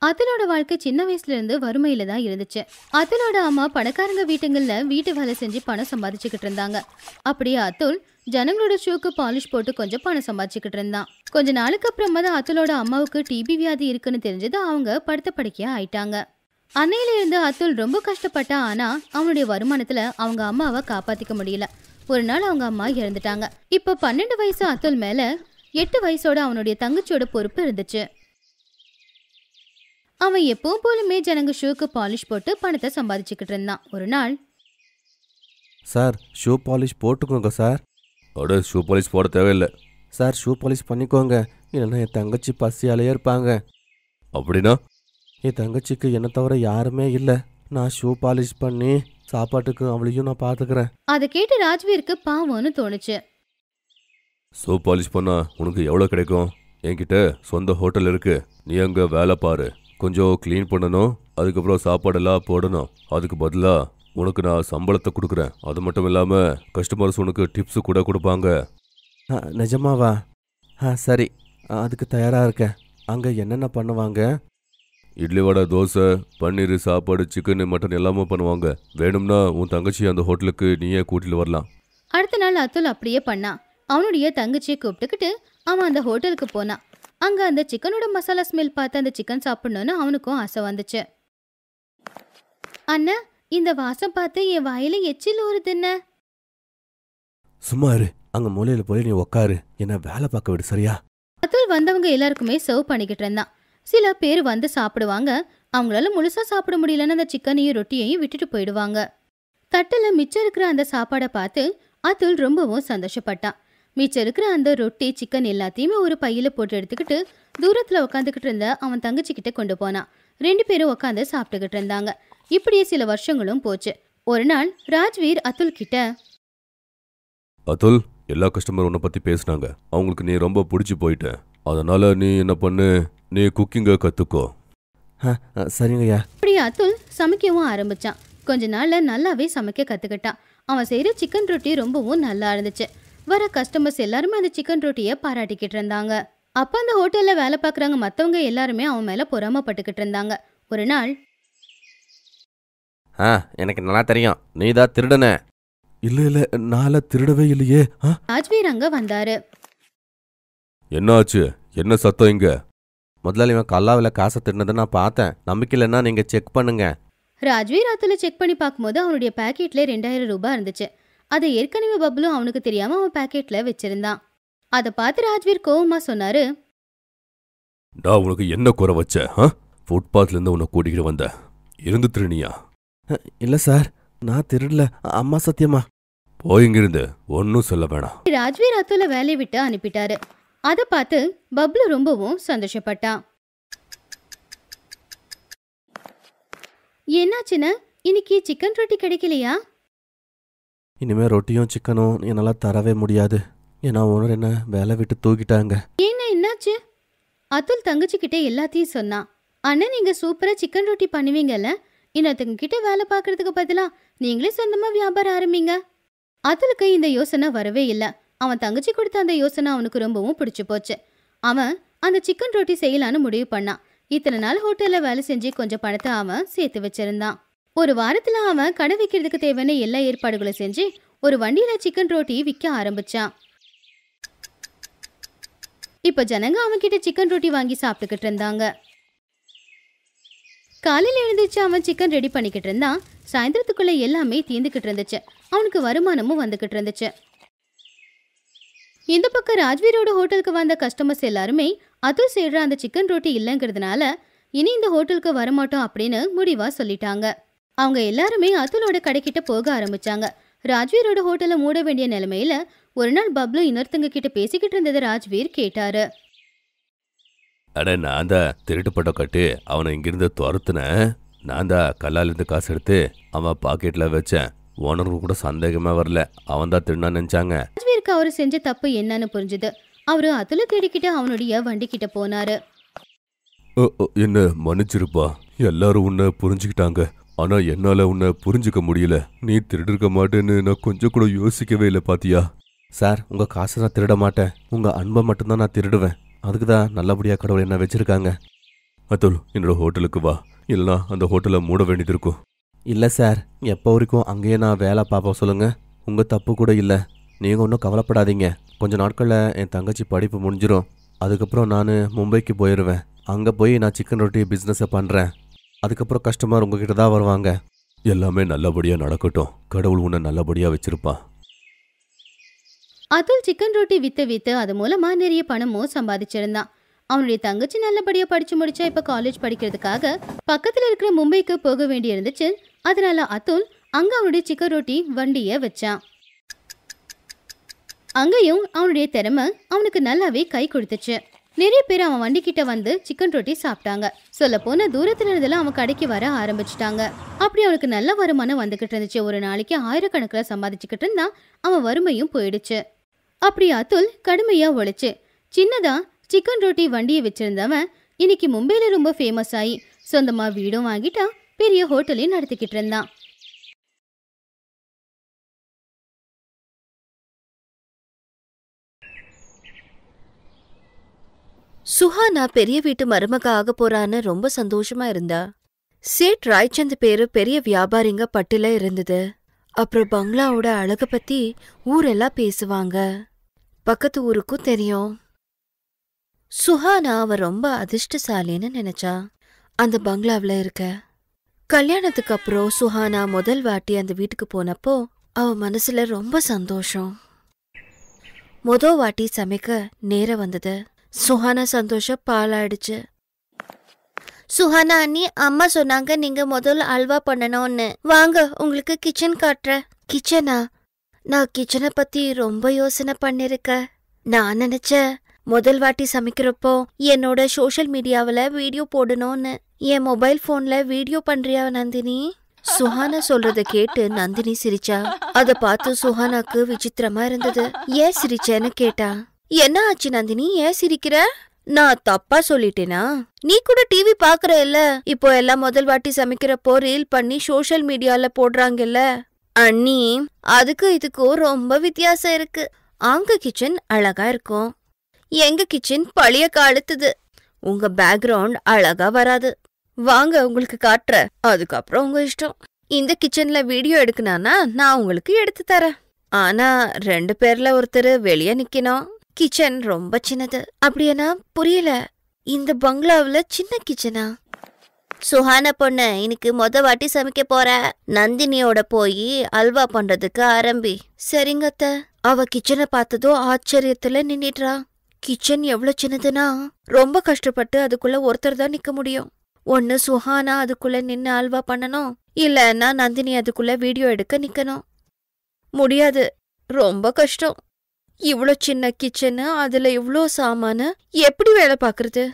அதுலோட வாழ்க்கை சின்ன வயசுல இருந்து வறுமையில தான் இருந்துச்சு. அதுலோட அம்மா பணக்காரங்க வீட்டுங்கள்ல வீட்டு வேலை செஞ்சு பணம் சம்பாதிச்சுக்கிட்டு இருந்தாங்க. அப்படியே அதுல் ஜனங்களோட ஷூக்கு பாலிஷ் போட்டு கொஞ்சம் பணம் சம்பாதிச்சுக்கிட்டு இருந்தான். கொஞ்ச நாளுக்கு அப்புறமா தான் அதுலோட அம்மாவுக்கு டிபி வியாதி இருக்குன்னு தெரிஞ்சது. அவங்க படுத்த படுக்கையா ஆயிட்டாங்க. அன்னையில இருந்து அதுல் ரொம்ப கஷ்டப்பட்டா. ஆனா அவனுடைய வருமானத்துல அவங்க அம்மாவை காப்பாத்திக்க முடியல. ஒரு நாள் அவங்க அம்மா இறந்துட்டாங்க. இப்போ 12 வயசு அதுல் மேல 8 வயசோட அவனுடைய தங்கச்சியோட பொறுப்பு இருந்துச்சு. அவன் எப்பவும் போலுமே ஜனங்க ஷூக்கு பாலிஷ் போட்டு பணத்தை சம்பாதிச்சுக்கிட்டு இருந்தான். ஒரு நாள், சார் ஷூ பாலிஷ் போட்டுக்கோங்க சார். அட ஷூ பாலிஷ் போட தேவையில்லை சார். ஷூ பாலிஷ் பண்ணிக்கோங்க, இல்லைன்னா என் தங்கச்சி பசியாலேயே இருப்பாங்க. அப்படின்னா என் தங்கச்சிக்கு என்ன தவிர யாருமே இல்லை. நான் ஷூ பாலிஷ் பண்ணி சாப்பாட்டுக்கு அவளையும் நான் பார்த்துக்கிறேன். அதை கேட்டு ராஜ்வீருக்கு பாவம்னு தோணுச்சு. ஷூ பாலிஷ் பண்ணா உனக்கு எவ்வளோ கிடைக்கும்? என்கிட்ட சொந்த ஹோட்டல் இருக்கு, நீ அங்கே வேலை பாரு. கொஞ்சம் க்ளீன் பண்ணணும், அதுக்கப்புறம் சாப்பாடெல்லாம் போடணும். அதுக்கு பதிலாக உனக்கு நான் சம்பளத்தை கொடுக்குறேன். அது மட்டும் இல்லாமல் கஸ்டமர்ஸ் உனக்கு டிப்ஸு கூட கொடுப்பாங்க. நிஜமாவா? சரி, அதுக்கு தயாராக இருக்கேன். அங்கே என்னென்ன பண்ணுவாங்க? இட்லி வடை, தோசை, பன்னீர், சாப்பாடு, சிக்கன், மட்டன் எல்லாமே பண்ணுவாங்க. வேணும்னா உன் தங்கச்சி அந்த ஹோட்டலுக்கு நீயே கூட்டிட்டு வரலாம். அடுத்த நாள் அதுல் அப்படியே பண்ணான். அவனுடைய தங்கச்சியை கூப்பிட்டுக்கிட்டு அவன் அந்த ஹோட்டலுக்கு போனான். அங்க அந்த சிக்கனோட மசாலா ஸ்மெல் பார்த்து அந்த சிக்கன் சாப்பிடணும்னு அவனுக்கும் ஆசை வந்துச்சு. அண்ணா, இந்த வாசம் பார்த்து என் வாயில எச்சில் ஊறுதுன்ன. சும்மா இரு, அங்க மூலையில போய் நீ உக்காரு, என்ன வேலை பார்க்க விடு, சரியா? அதுல் வந்தவங்க எல்லாருக்குமே சர்வ் பண்ணிக்கிட்டு இருந்தான். சில பேர் வந்து சாப்பிடுவாங்க. அவங்களால முழுசா சாப்பிட முடியலன்னு அந்த சிக்கனையும் ரொட்டியையும் விட்டுட்டு போயிடுவாங்க. தட்டுல மிச்சம் இருக்கிற அந்த சாப்பாடை பார்த்து அதுல் ரொம்பவும் சந்தோஷப்பட்டான். மிச்சம் இருக்கிற அந்த ரொட்டி, சிக்கன் எல்லாத்தையுமே ஒரு பையில போட்டு எடுத்துக்கிட்டு தூரத்துல உட்காந்துக்கிட்டு இருந்த அவன் தங்கச்சி கிட்ட கொண்டு போனான். 2 பேரும் உட்காந்து சாப்பிட்டுக்கிட்டு இருந்தாங்க. இப்படியே சில வருஷங்களும் போச்சு. ஒரு நாள் ராஜ்வீர் அதுல் கிட்ட, அதுல், எல்லா கஸ்டமர் உன்னை பத்தி பேசினாங்க. அவங்களுக்கு நீ ரொம்ப பிடிச்சி போயிட்ட. அதனால நீ என்ன பண்ணு, நீ குக்கிங்க கத்துக்கோ. சரிங்கய்யா. இப்படி அதுல் சமைக்கவும் ஆரம்பிச்சான். கொஞ்ச நாள்ல நல்லாவே சமைக்க கத்துக்கிட்டான். அவன் செய்யற சிக்கன் ரொட்டி ரொம்பவும் நல்லா இருந்துச்சு. வர கஸ்டமர்ஸ் எல்லாருமே அந்த சிக்கன் ரொட்டியை பாராட்டிக்கிட்டு இருந்தாங்க. அப்ப அந்த ஹோட்டல்ல வேலை பார்க்குறாங்க மற்றவங்க எல்லாருமே அவன் மேல பொறாமப்பட்டுக்கிட்டு இருந்தாங்க. ஒரு நாள், எனக்கு நல்லா தெரியும், நீ தான் திருடன. இல்ல இல்ல, நாள திருடவே இல்லையே. ராஜ்வீர் அங்க வந்தாரு. என்ன ஆச்சு? என்ன சத்தம் இங்க? முதலாளி இவன் கல்லாவில் காசை திருடினதை நான் பார்த்தேன். நம்பிக்கை இல்லைன்னா நீங்க செக் பண்ணுங்க. ராஜ்வீர் அதுல செக் பண்ணி பார்க்கும்போது அவனுடைய பேக்கெட்ல 2000 ரூபாய் இருந்துச்சு. அதை ஏற்கனவே பப்ளும் அவனுக்கு தெரியாம அவன் பேக்கெட்ல வச்சிருந்தான். அதை பார்த்து ராஜ்வீர் கோவமா சொன்னாரு, நான் உனக்கு என்ன குறை வச்ச? ஃபுட்பாத்ல இருந்து உன்னை கூட்டிகிட்டு வந்த, இருந்து திருநியா? இல்ல சார், நான் திருடல, அம்மா சத்தியமா. போயிங்கிருந்து ஒன்னும் சொல்ல வேணாம். ராஜ்வீர் அதுல வேலையை விட்டு அனுப்பிட்டாரு. அதை பார்த்து பப்ளு ரொம்பவும் சந்தோஷப்பட்டான். என்னாச்சுன்னா, இன்னைக்கு சிக்கன் ரொட்டி கிடைக்கலையா? இனிமே ரொட்டியும் சிக்கனும் என்னால தரவே முடியாது. ஏன்னா ஓனர் என்ன வேலை விட்டு தூக்கிட்டாங்க. ஏன்னா என்னாச்சு? அதுல் தங்கச்சி கிட்ட எல்லாத்தையும் சொன்னான். அண்ணன், நீங்க சூப்பரா சிக்கன் ரொட்டி பண்ணுவீங்கல்ல, இன்னொருத்தங்க கிட்ட வேலை பார்க்கறதுக்கு பதிலா நீங்களே சொந்தமா வியாபாரம் ஆரம்பிங்க. அதுலுக்கு இந்த யோசனை வரவே இல்லை. அவன் தங்கச்சி கொடுத்த அந்த யோசனை அவனுக்கு ரொம்பவும் பிடிச்சு போச்சு. அவன் அந்த சிக்கன் ரொட்டி செய்யலான்னு முடிவு பண்ணான். இத்தனை நாள் ஹோட்டல்ல வேலை செஞ்சு கொஞ்சம் பணத்தை அவன் சேர்த்து வச்சிருந்தான். ஒரு வாரத்துல அவன் கடை வைக்கிறதுக்கு தேவையான எல்லா ஏற்பாடுகளும் செஞ்சு ஒரு வண்டியில சிக்கன் ரொட்டி விற்க ஆரம்பிச்சான். இப்ப ஜனங்க அவன்கிட்ட சிக்கன் ரொட்டி வாங்கி சாப்பிட்டுக்கிட்டு இருந்தாங்க. காலையில எழுந்துச்சு அவன் சிக்கன் ரெடி பண்ணிக்கிட்டு இருந்தான். சாயந்தரத்துக்குள்ள எல்லாமே தீந்துக்கிட்டு இருந்துச்சு. அவனுக்கு வருமானமும் வந்துகிட்டு இருந்துச்சு. இந்த பக்கம் ராஜ்வீரோட ஹோட்டலுக்கு வந்த கஸ்டமர்ஸ் எல்லாருமே அதுல் செய்யற அந்த சிக்கன் ரொட்டி இல்லைங்கிறதுனால இனி இந்த ஹோட்டலுக்கு வரமாட்டோம் அப்படின்னு முடிவா சொல்லிட்டாங்க. அவங்க எல்லாருமே அதுலோட கடைக்கிட்ட போக ஆரம்பிச்சாங்க. ராஜ்வீரோட ஹோட்டலை மூட வேண்டிய நிலைமையில ஒரு நாள் பப்ளு இன்னொருத்தங்க கிட்ட பேசிக்கிட்டு இருந்ததை ராஜ்வீர் கேட்டாரு. அட, நான் தான் திருட்டு பட்டம் கட்டி அவனை இங்கிருந்து துரத்துனேன். நான் தான் கல்லாலிருந்து காசு எடுத்து அவன் பாக்கெட்ல வச்சேன். ஓனருக்கு கூட சந்தேகமே வரல, அவன் தான் திருடான்னு நினைச்சாங்க. ராஜ்வீருக்கு அவரு செஞ்ச தப்பு என்னன்னு புரிஞ்சுது. அவரு அதுல தேடிக்கிட்டு அவனுடைய வண்டி கிட்ட போனாரு. என்ன மன்னிச்சிருப்பா, எல்லாரும் உன்னை புரிஞ்சுக்கிட்டாங்க. ஆனா என்னால உன்னை புரிஞ்சுக்க முடியல. நீ திருடிருக்க மாட்டேன்னு நான் கொஞ்சம் கூட யோசிக்கவே இல்லை, பாத்தியா? சார், உங்க காசை நான் திருட மாட்டேன், உங்க அன்பை மட்டும்தான் நான் திருடுவேன். அதுக்குதான் நல்லபடியா கடவுள் என்ன வச்சிருக்காங்க. அதுல் என்னோட ஹோட்டலுக்கு வா, இல்லைனா அந்த ஹோட்டலை மூட வேண்டியது இருக்கும். இல்லை சார், எப்போ வரைக்கும் அங்கேயே நான் வேலை பார்ப்போம் சொல்லுங்க. உங்கள் தப்பு கூட இல்லை. நீங்கள் ஒன்றும் கவலைப்படாதீங்க. கொஞ்ச நாட்களில் என் தங்கச்சி படிப்பு முடிஞ்சிடும். அதுக்கப்புறம் நான் மும்பைக்கு போயிடுவேன். அங்கே போய் நான் சிக்கன் ரொட்டி பிஸ்னஸை பண்ணுறேன். அதுக்கப்புறம் கஸ்டமர் உங்ககிட்ட தான் வருவாங்க. எல்லாமே நல்லபடியா நடக்கட்டும். கடவுள் உன்னை நல்லபடியா வச்சிருப்பான். அதுல் சிக்கன் ரொட்டி வித்து அது மூலமா நிறைய பணமும் சம்பாதிச்சிருந்தான். அவனுடைய தங்கச்சி நல்லபடியா படிச்சு முடிச்சா இப்ப காலேஜ் படிக்கிறதுக்காக பக்கத்துல இருக்கிற மும்பைக்கு போக வேண்டி இருந்துச்சு. அதனால அதுல் அங்க அவனுடைய சிக்கன் ரொட்டி வண்டிய வச்சான். அங்கேயும் அவனுடைய திறமை அவனுக்கு நல்லாவே கை கொடுத்துச்சு. நிறைய பேர் அவன் வண்டி கிட்ட வந்து சிக்கன் ரொட்டி சாப்பிட்டாங்க. சொல்ல போன தூரத்துல இருந்தெல்லாம் அவன் கடைக்கு வர ஆரம்பிச்சுட்டாங்க. அப்படி அவனுக்கு நல்ல வருமானம் வந்துகிட்டு இருந்துச்சு. ஒரு நாளைக்கு 1000கணக்கில் சம்பாதிச்சுக்கிட்டு இருந்தான். அவன் வறுமையும் போயிடுச்சு. அப்படி அதுல் கடுமையா உழைச்சு சின்னதா சிக்கன் ரொட்டி வண்டியை வச்சிருந்தவன் இன்னைக்கு மும்பையில ரொம்ப ஃபேமஸ் ஆகி சொந்தமா வீடும் வாங்கிட்டான். பெரிய ஹோட்டலையும் நடத்திக்கிட்டு இருந்தான். சுஹானா பெரிய வீட்டு மருமக ஆக போறான்னு ரொம்ப சந்தோஷமா இருந்தா. சேட் ராய்ச்சந்த் பேரு பெரிய வியாபாரிங்க பட்டில இருந்தது. அப்புறம் பங்களாவோட அழக பத்தி ஊரெல்லாம் பேசுவாங்க. பக்கத்து ஊருக்கும் தெரியும். சுஹானா அவ ரொம்ப அதிர்ஷ்டசாலின்னு நினைச்சா அந்த பங்களாவில இருக்க. கல்யாணத்துக்கு அப்புறம் சுஹானா முதல் வாட்டி அந்த வீட்டுக்கு போனப்போ அவ மனசுல ரொம்ப சந்தோஷம். வாட்டி சமைக்க நேரம் வந்தது. சுஹானா சந்தோஷம் பாலாயிடுச்சு. சுஹானா அண்ணி, அம்மா சொன்னாங்க நீங்க முதல்ல அல்வா பண்ணணும்னு. வாங்க உங்களுக்கு கிச்சன் காட்டுறேன். கிச்சனா? நான் கிச்சனை பத்தி ரொம்ப யோசனை பண்ணிருக்க. நான் நினைச்சேன் முதல் வாட்டி சமைக்கிறப்போ என்னோட சோஷியல் மீடியாவில வீடியோ போடணும்னு. என் மொபைல் போன்ல வீடியோ பண்றியா நந்தினி? சுஹானா சொல்றத கேட்டு நந்தினி சிரிச்சா. அத பார்த்து சுஹானாக்கு விசித்திரமா இருந்தது. ஏன் சிரிச்சேன்னு கேட்டா. என்ன ஆச்சு நந்தினி, ஏன் சிரிக்கிற? நான் தப்பா சொல்லிட்டேனா? நீ கூட டிவி பாக்குற இல்ல? இப்போ எல்லாம் முதல் வாட்டி சமைக்கிறப்போ ரீல் பண்ணி சோஷியல் மீடியால போடுறாங்கல்ல அண்ணி. அதுக்கு இதுக்கும் ரொம்ப வித்தியாசம் இருக்கு. அங்க கிச்சன் அழகா இருக்கும், எங்க கிச்சன் பழைய காலத்துது. உங்க பேக்ரவுண்ட் அழகா வராது. வாங்க உங்களுக்கு காட்டுற, அதுக்கப்புறம் உங்க இஷ்டம். இந்த கிச்சன்ல வீடியோ எடுக்கணும்னா நான் உங்களுக்கு எடுத்து தரேன். ஆனா 2 பேர்ல ஒருத்தர் வெளியே நிக்கணும். கிச்சன் ரொம்ப சின்னது. அப்படின்னா புரியல. இந்த பங்களாவுல சின்ன கிச்சனா? சுஹானா பொண்ணு இன்னைக்கு வாட்டி சமைக்க போற. நந்தினியோட போய் அல்வா பண்றதுக்கு ஆரம்பி. சரிங்க அத்த. அவ கிச்சனை பார்த்ததோ ஆச்சரியத்துல நின்னுட்றா. கிச்சன் எவ்வளவு சின்னதுன்னா ரொம்ப கஷ்டப்பட்டு அதுக்குள்ள ஒருத்தர் தான் நிக்க முடியும். ஒன்னு சுஹானா அதுக்குள்ள நின்னு அல்வா பண்ணணும், இல்லன்னா நந்தினி அதுக்குள்ள வீடியோ எடுக்க நிக்கணும். முடியாது, ரொம்ப கஷ்டம். இவ்ளோ சின்ன கிச்சனு, அதுல இவ்ளோ சாமானு, எப்படி வேலை பாக்குறது?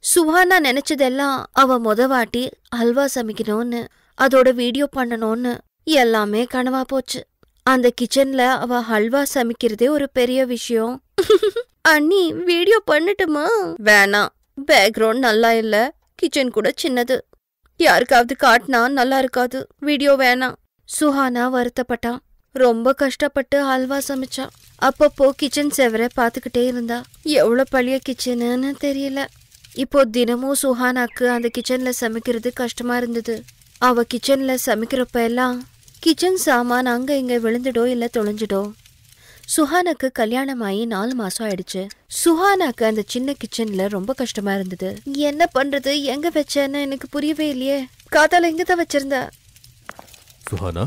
சுஹானா நினைச்சதெல்லாம் அவ வாட்டி அல்வா சமைக்கணும்னு, அதோட வீடியோ பண்ணணும்னு எல்லாமே கனவா போச்சு. அந்த கிச்சன்ல அவ ஹல்வா சமைக்கிறதே ஒரு பெரிய விஷயம். அண்ணி வீடியோ பண்ணட்டுமா? வேணாம், பேக்ரவுண்ட் நல்லா இல்ல, கிச்சன் கூட சின்னது, யாருக்காவது காட்டினா நல்லா இருக்காது, வீடியோ வேணாம். சுஹானா வருத்தப்பட்டான். ரொம்ப கஷ்டப்பட்டு ஹல்வா சமைச்சா. அப்பப்போ கிச்சன் செவரை பாத்துக்கிட்டே இருந்தா. எவ்வளவு பழைய கிச்சனுன்னு தெரியல. இப்போ தினமும் சுஹானாக்கு அந்த கிச்சன்ல சமைக்கிறது கஷ்டமா இருந்தது. அவ கிச்சன்ல சமைக்கிறப்ப எல்லாம் கிச்சன் சாமான் அங்க இங்க விழுந்துடோ இல்ல தொலைஞ்சிடோ. சுஹானாக்கு கல்யாணமாயி 4 மாசம் ஆயிடுச்சு. சுஹானாக்கு அந்த சின்ன கிச்சன்ல ரொம்ப கஷ்டமா இருந்தது. என்ன பண்றது, எங்க வச்சேன்னு எனக்கு புரியவே இல்லையே. காத்தால எங்கதான் வச்சிருந்த? சுஹானா,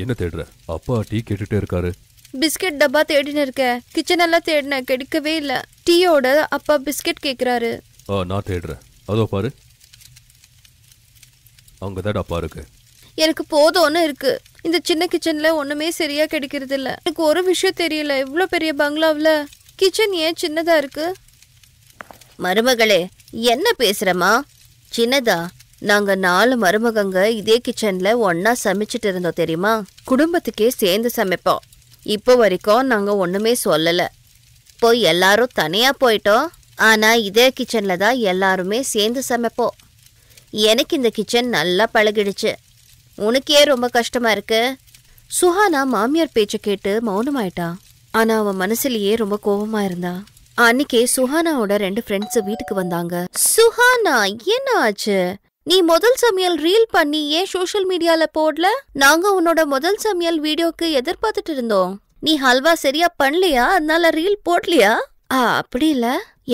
என்ன தேடுற? அப்பா டீ கேட்டுட்டே இருக்காரு. பிஸ்கெட் டப்பா தேடின்னு இருக்க. கிச்சன் எல்லாம் தேடின, கிடைக்கவே இல்ல. டீயோட அப்பா பிஸ்கெட் கேக்குறாரு. நான் தேடுறேன். அதோ பாரு, அங்கதான் டப்பா இருக்கு. எனக்கு போதும்னு இருக்கு. இந்த சின்ன கிச்சன்ல ஒண்ணுமே சரியா கிடைக்கிறது இல்ல. எனக்கு ஒரு விஷயம் தெரியல, இவ்ளோ பெரிய பங்களாவ்ல கிச்சன் ஏன் சின்னதா இருக்கு? மருமகளே, என்ன பேசுறமா? சின்னதா? நாங்க 4 மருமகங்க இதே கிச்சன்ல ஒன்னா சமைச்சிட்டு இருந்தோம் தெரியுமா? குடும்பத்துக்கே சேர்ந்து சமைப்போம். இப்போ வரைக்கும் நாங்க ஒண்ணுமே சொல்லல. இப்போ எல்லாரும் தனியா போயிட்டோம். ஆனா இதே கிச்சன்ல தான் எல்லாருமே சேர்ந்து சமைப்போம். எனக்கு இந்த கிச்சன் நல்லா பழகிடுச்சு. உனக்கே ரொம்ப கஷ்டமா இருக்கு. சுஹானா மாமியார் பேச்ச கேட்டு மௌனமாயிட்டா. ஆனா அவன் மனசுலயே ரொம்ப கோபமா இருந்தா. அன்னைக்கு சுஹானாவோட 2 ஃப்ரெண்ட்ஸ் வீட்டுக்கு வந்தாங்க. சுஹானா, என்ன ஆச்சு? நீ முதல் சமையல் ரீல் பண்ணி ஏன் சோஷியல் மீடியால போடல? நாங்க உன்னோட முதல் சமையல் வீடியோக்கு எதிர்பார்த்துட்டு இருந்தோம். நீ ஹல்வா சரியா பண்ணலையா, அதனால ரீல் போடலையா? அப்படி இல்ல,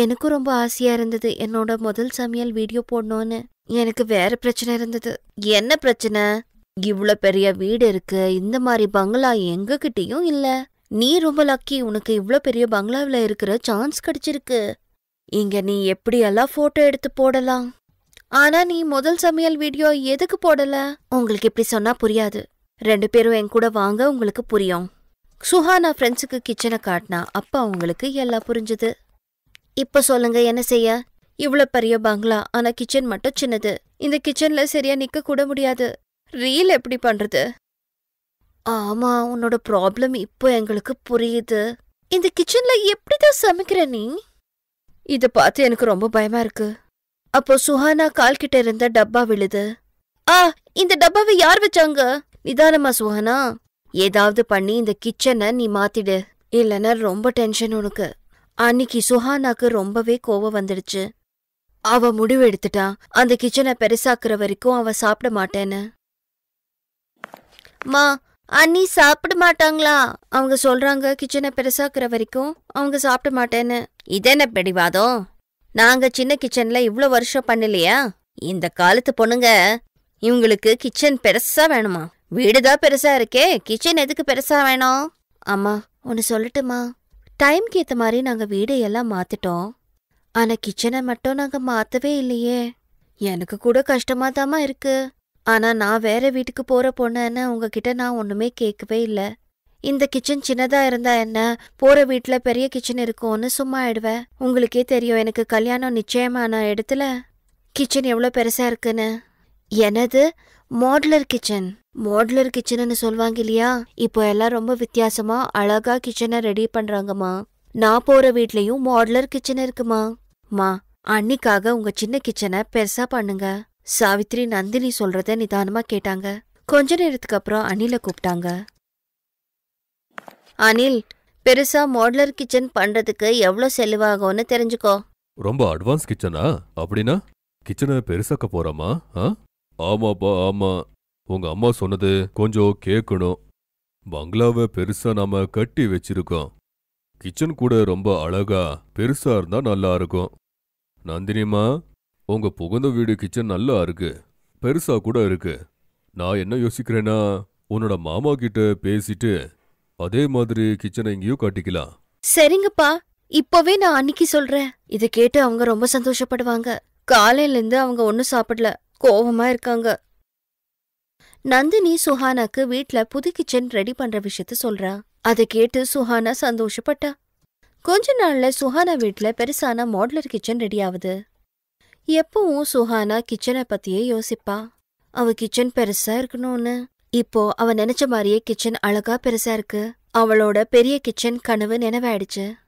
எனக்கும் ரொம்ப ஆசையா இருந்தது என்னோட முதல் சமையல் வீடியோ போடணும்னு. எனக்கு வேற பிரச்சனை இருந்தது. என்ன பிரச்சனை? இவ்ளோ பெரிய வீடு இருக்கு, இந்த மாதிரி பங்களா எங்க கிட்டயும் இல்ல. நீ ரொம்ப லக்கி, உனக்கு இவ்ளோ பெரிய பங்களாவில இருக்கிற சான்ஸ் கிடைச்சிருக்கு. இங்க நீ எப்படியெல்லாம் போட்டோ எடுத்து போடலாம். ஆனா நீ முதல் சமையல் வீடியோ எதுக்கு போடல? உங்களுக்கு இப்படி சொன்னா புரியாது. 2 பேரும் என் கூட வாங்க, உங்களுக்கு புரியும். சுஹானா ஃப்ரெண்ட்ஸுக்கு கிச்சனை காட்டினா அப்ப அவங்களுக்கு எல்லாம் புரிஞ்சுது. இப்ப சொல்லுங்க, என்ன செய்ய? இவ்ளோ பெரிய பங்களா, ஆனா கிச்சன் மட்டும் சின்னது. இந்த கிச்சன்ல சரியா நிக்க கூட முடியாது. ரீல் எப்படி பண்றது? ஆமா, உன்னோட ப்ராப்ளம் இப்போ எங்களுக்கு புரியுது. இந்த கிச்சன்ல எப்படிதான் சமைக்கிற நீ? இத பார்த்து எனக்கு ரொம்ப பயமா இருக்கு. அப்போ சுஹானா கால் கிட்ட இருந்த டப்பா விழுது. இந்த டப்பாவை யார் வச்சாங்க? நிதானமா சுஹானா, ஏதாவது பண்ணி இந்த கிச்சனை நீ மாத்திடு, இல்லைன்னா ரொம்ப டென்ஷன் உனக்கு. அன்னைக்கு சுஹானாக்கு ரொம்பவே கோவம் வந்துடுச்சு. அவ முடிவு எடுத்துட்டா, அந்த கிச்சனை பெருசாக்குற வரைக்கும் அவ சாப்பிட மாட்டேன்னு. மா, அண்ணி சாப்பிட மாட்டாங்களா? அவங்க சொல்றாங்க கிச்சனை பெருசாக்குற வரைக்கும் அவங்க சாப்பிட மாட்டேன்னு. இதென்ன பிடிவாதம்? நாங்க சின்ன கிச்சன்ல இவ்ளோ வருஷம் பண்ணலையா? இந்த காலத்து பொண்ணுங்க இவங்களுக்கு கிச்சன் பெருசா வேணுமா? வீடுதான் பெருசா இருக்கே, கிச்சன் எதுக்கு பெருசா வேணும்? அம்மா, ஒன்னு சொல்லட்டுமா? டைம்க்கு ஏத்த மாதிரி நாங்க வீடையெல்லாம் மாத்திட்டோம். ஆனா கிச்சனை மட்டும் நாங்க மாத்தவே இல்லையே. எனக்கு கூட கஷ்டமா தாமா இருக்கு. ஆனா நான் வேற வீட்டுக்கு போற பொண்ணுன்னு உங்ககிட்ட நான் ஒண்ணுமே கேட்கவே இல்ல. இந்த கிச்சன் சின்னதா இருந்தா என்ன, போற வீட்டுல பெரிய கிச்சன் இருக்கும்னு சும்மா ஆயிடுவேன். உங்களுக்கே தெரியும், எனக்கு கல்யாணம் நிச்சயமான இடத்துல கிச்சன் எவ்வளவு பெருசா இருக்குன்னு. எனது மாடுலர் கிச்சன்? மாடுலர் கிச்சன்னு சொல்வாங்க இல்லையா? இப்போ எல்லாம் ரொம்ப வித்தியாசமா அழகா கிச்சனை ரெடி பண்றாங்கம்மா. நான் போற வீட்லயும் மாடுலர் கிச்சன் இருக்குமா? மா, அன்னிக்காக உங்க சின்ன கிச்சனை பெருசா பண்ணுங்க. சாவித்ரி நந்தினி சொல்றத நிதானமா கேட்டாங்க. கொஞ்ச நேரத்துக்கு அப்புறம் அனில கூப்பிட்டாங்க. அனில், பெருசா மாடுலர் கிச்சன் பண்றதுக்கு எவ்வளவு செலவாகும்னு தெரிஞ்சுக்கோ. ரொம்ப அட்வான்ஸ் கிச்சனா? அப்படின்னா கிச்சனை பெருசாக்க போறாமா? ஆமாப்பா, ஆமா. உங்க அம்மா சொன்னது கொஞ்சம் கேட்கணும். பங்களாவை பெருசா நாம கட்டி வச்சிருக்கோம். கிச்சன் கூட ரொம்ப அழகா பெருசா இருந்தா நல்லா இருக்கும். நந்தினிமா, உங்க புகுந்த வீடு கிச்சன் நல்லா இருக்கு, பெருசா கூட இருக்கு. நான் என்ன யோசிக்கிறேன்னா, உன்னோட மாமா கிட்ட பேசிட்டு அதே மாதிரி கிச்சனை எங்கேயும் கட்டிக்கலாம். சரிங்கப்பா, இப்பவே நான் அன்னிக்கு சொல்றேன். இத கேட்டு அவங்க ரொம்ப சந்தோஷப்படுவாங்க. காலையில இருந்து அவங்க ஒன்னும் சாப்பிடல, கோவமா இருக்காங்க. நந்தினி சுஹானாக்கு வீட்ல புது கிச்சன் ரெடி பண்ற விஷயத்த சொல்றா. அதை கேட்டு சுஹானா சந்தோஷப்பட்டா. கொஞ்ச நாள்ல சுஹானா வீட்ல பெருசான மாடுலர் கிச்சன் ரெடி ஆகுது. எப்பவும் சுஹானா கிச்சனை பத்தியே யோசிப்பா. அவ கிச்சன் பெருசா இருக்கணும்னு. இப்போ அவ நினைச்ச மாதிரியே கிச்சன் அழகா பெருசா இருக்கு. அவளோட பெரிய கிச்சன் கனவு நினைவாயிடுச்சு.